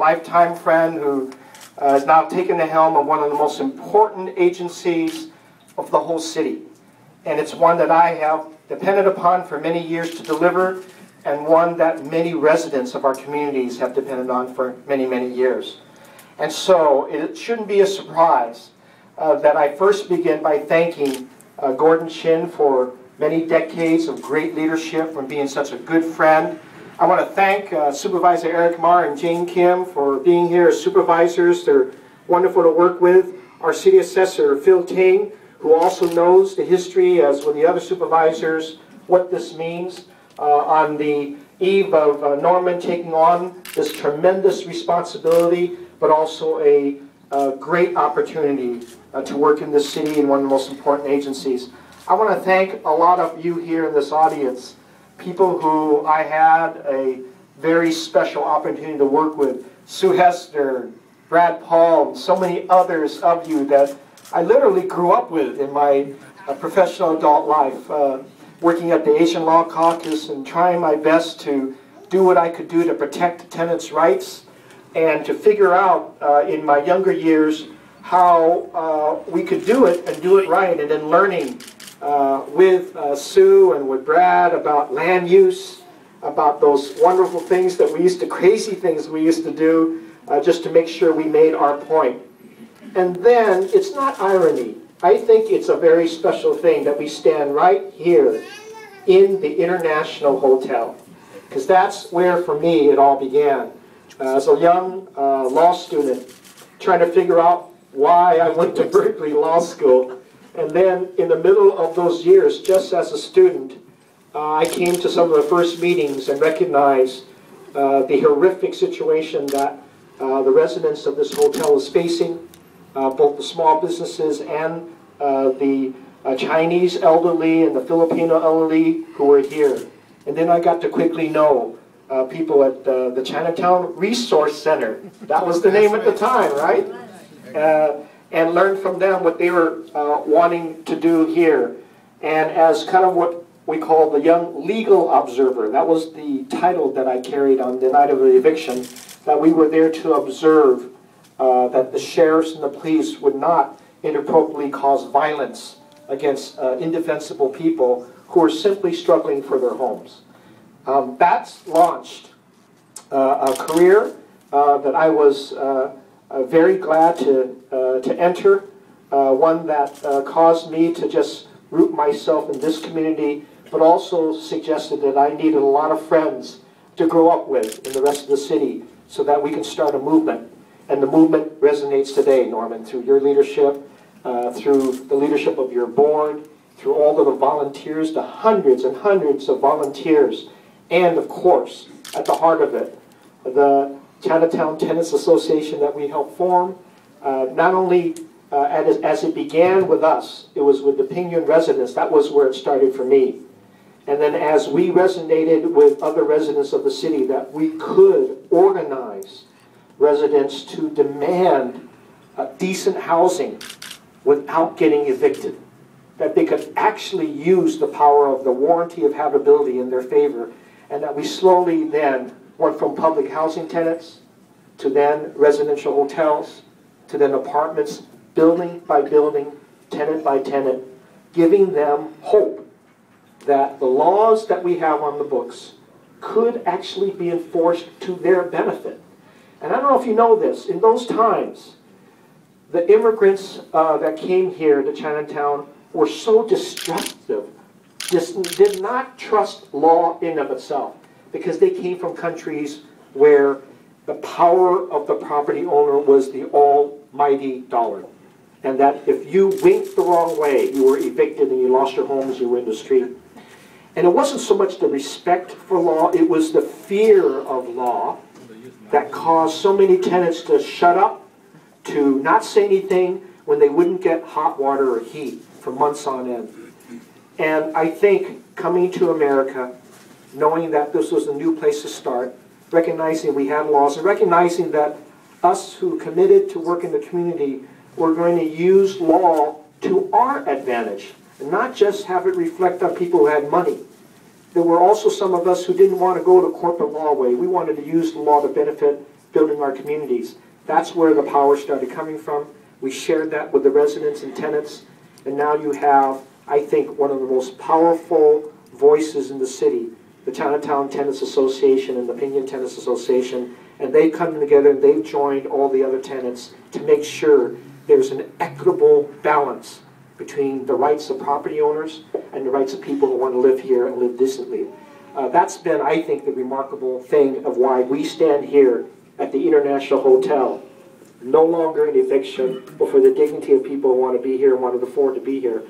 lifetime friend who has now taken the helm of one of the most important agencies of the whole city. And it's one that I have depended upon for many years to deliver, and one that many residents of our communities have depended on for many, many years. And so it shouldn't be a surprise that I first begin by thanking Gordon Chin for many decades of great leadership, for being such a good friend. I want to thank Supervisor Eric Marr and Jane Kim for being here as supervisors. They're wonderful to work with. Our city assessor, Phil Ting, who also knows the history, as with the other supervisors, what this means on the eve of Norman taking on this tremendous responsibility, but also a great opportunity to work in this city in one of the most important agencies. I want to thank a lot of you here in this audience, people who I had a very special opportunity to work with. Sue Hester, Brad Paul, and so many others of you that I literally grew up with in my professional adult life, working at the Asian Law Caucus and trying my best to do what I could do to protect tenants' rights, and to figure out in my younger years how we could do it and do it right, and then learning with Sue and with Brad about land use, about those wonderful things that we used to, crazy things we used to do just to make sure we made our point. And then, it's not irony. I think it's a very special thing that we stand right here in the International Hotel, because that's where, for me, it all began. As a young law student, trying to figure out why I went to Berkeley Law School. And then, in the middle of those years, just as a student, I came to some of the first meetings and recognized the horrific situation that the residents of this hotel is facing, both the small businesses and the Chinese elderly and the Filipino elderly who were here. And then I got to quickly know people at the Chinatown Resource Center. That was the name at the time, right? And learned from them what they were wanting to do here. And as kind of what we call the young legal observer, that was the title that I carried on the night of the eviction, that we were there to observe that the sheriffs and the police would not inappropriately cause violence against indefensible people who are simply struggling for their homes. That's launched a career that I was very glad to enter, one that caused me to just root myself in this community, but also suggested that I needed a lot of friends to grow up with in the rest of the city so that we can start a movement. And the movement resonates today, Norman, through your leadership, through the leadership of your board, through all of the volunteers, the hundreds and hundreds of volunteers, and of course, at the heart of it, the Chinatown Tenants Association that we helped form. Not only as it began with us, it was with the Pingyuan residents. That was where it started for me. And then as we resonated with other residents of the city, that we could organize residents to demand decent housing without getting evicted. That they could actually use the power of the warranty of habitability in their favor. And that we slowly then went from public housing tenants to then residential hotels, to then apartments, building by building, tenant by tenant, giving them hope that the laws that we have on the books could actually be enforced to their benefit. And I don't know if you know this, in those times, the immigrants that came here to Chinatown were so destructive, did not trust law in of itself, because they came from countries where the power of the property owner was the almighty dollar. And that if you winked the wrong way, you were evicted and you lost your homes, you were in the street. And it wasn't so much the respect for law, it was the fear of law that caused so many tenants to shut up, to not say anything when they wouldn't get hot water or heat for months on end. And I think coming to America, knowing that this was a new place to start, recognizing we had laws, and recognizing that us who committed to work in the community were going to use law to our advantage, and not just have it reflect on people who had money. There were also some of us who didn't want to go the corporate law way. We wanted to use the law to benefit building our communities. That's where the power started coming from. We shared that with the residents and tenants, and now you have, I think, one of the most powerful voices in the city, the Chinatown Tenants Association and the Pinyon Tenants Association, and they've come together and they've joined all the other tenants to make sure there's an equitable balance between the rights of property owners and the rights of people who want to live here and live decently. That's been, I think, the remarkable thing of why we stand here at the International Hotel, no longer an eviction, but for the dignity of people who want to be here and want to afford to be here.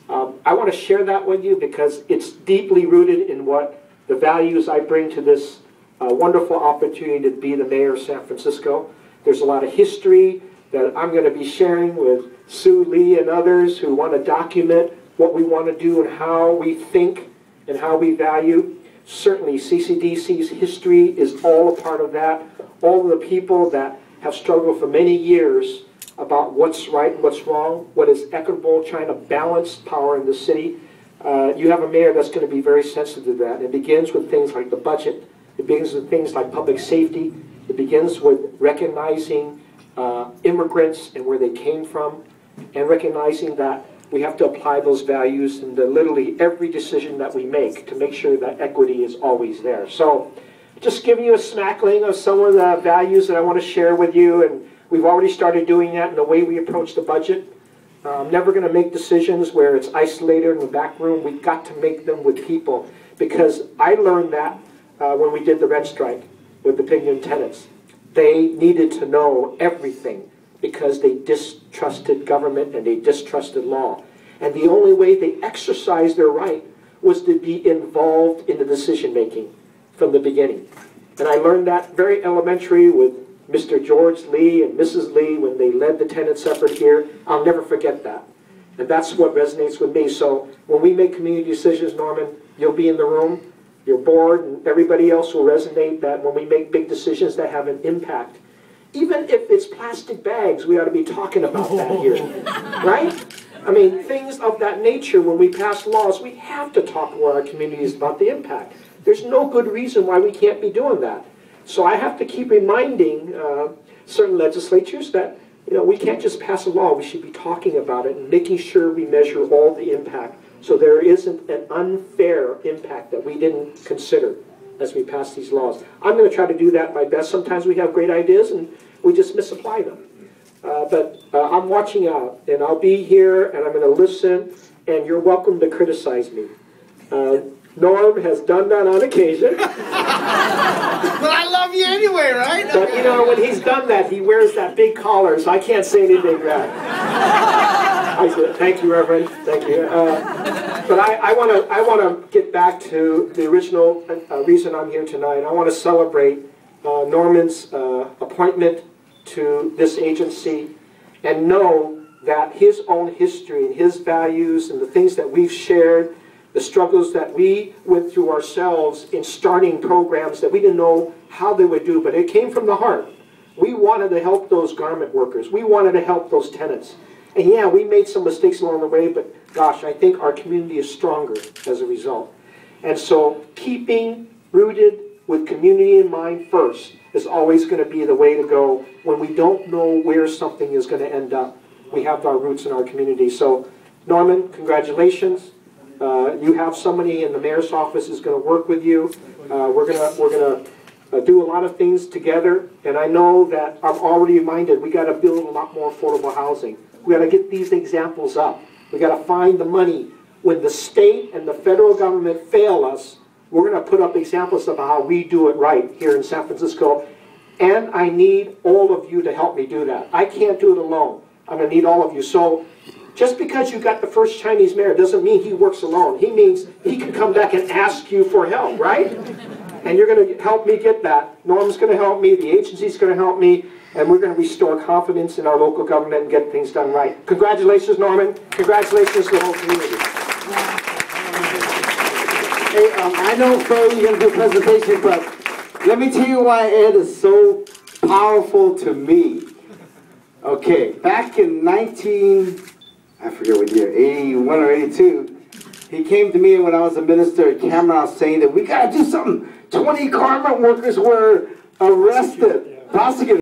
I want to share that with you because it's deeply rooted in what the values I bring to this wonderful opportunity to be the mayor of San Francisco. There's a lot of history that I'm going to be sharing with Sue Lee and others who want to document what we want to do and how we think and how we value. Certainly CCDC's history is all a part of that. All of the people that have struggled for many years about what's right and what's wrong, what is equitable, trying to balance power in the city. You have a mayor that's going to be very sensitive to that. It begins with things like the budget. It begins with things like public safety. It begins with recognizing immigrants and where they came from, and recognizing that we have to apply those values in literally every decision that we make to make sure that equity is always there. So just giving you a smackling of some of the values that I want to share with you, and we've already started doing that in the way we approach the budget. I'm never going to make decisions where it's isolated in the back room. We've got to make them with people, because I learned that when we did the Red Strike with the Pinyon tenants. They needed to know everything because they distrusted government and they distrusted law. And the only way they exercised their right was to be involved in the decision making from the beginning. And I learned that very elementary with Mr. George Lee and Mrs. Lee when they led the tenants effort here. I'll never forget that. And that's what resonates with me. So when we make community decisions, Norman, you'll be in the room, your board, and everybody else will resonate that when we make big decisions that have an impact, even if it's plastic bags, we ought to be talking about that here, right? I mean, things of that nature, when we pass laws, we have to talk to our communities about the impact. There's no good reason why we can't be doing that. So I have to keep reminding certain legislatures that we can't just pass a law. We should be talking about it and making sure we measure all the impact so there isn't an unfair impact that we didn't consider as we pass these laws. I'm going to try to do that my best. Sometimes we have great ideas and we just misapply them. But I'm watching out, and I'll be here and I'm going to listen, and you're welcome to criticize me. Norm has done that on occasion. But I love you anyway, right? But when he's done that, he wears that big collar, so I can't say anything back. I said, thank you, Reverend. Thank you. But I want to get back to the original reason I'm here tonight. I want to celebrate Norman's appointment to this agency and know that his own history and his values and the things that we've shared, the struggles that we went through ourselves in starting programs that we didn't know how they would do, but it came from the heart. We wanted to help those garment workers. We wanted to help those tenants. And yeah, we made some mistakes along the way, but gosh, I think our community is stronger as a result. And so keeping rooted with community in mind first is always going to be the way to go when we don't know where something is going to end up. We have our roots in our community. So Norman, congratulations. You have somebody in the mayor's office who's going to work with you. We're going to do a lot of things together, and I know that I'm already reminded we got to build a lot more affordable housing. We got to get these examples up. We got to find the money. When the state and the federal government fail us, we're going to put up examples of how we do it right here in San Francisco, and I need all of you to help me do that. I can't do it alone. I'm going to need all of you. So just because you got the first Chinese mayor doesn't mean he works alone. He means he can come back and ask you for help, right? And you're going to help me get that. Norm's going to help me. The agency's going to help me. And we're going to restore confidence in our local government and get things done right. Congratulations, Norman. Congratulations to the whole community. Hey, I know, Fong, you're going to do a presentation, but let me tell you why Ed is so powerful to me. Okay, back in I forget what year, 81 or 82, he came to me when I was a minister at Cameron saying that we got to do something. 20 garment workers were arrested Prosecutor.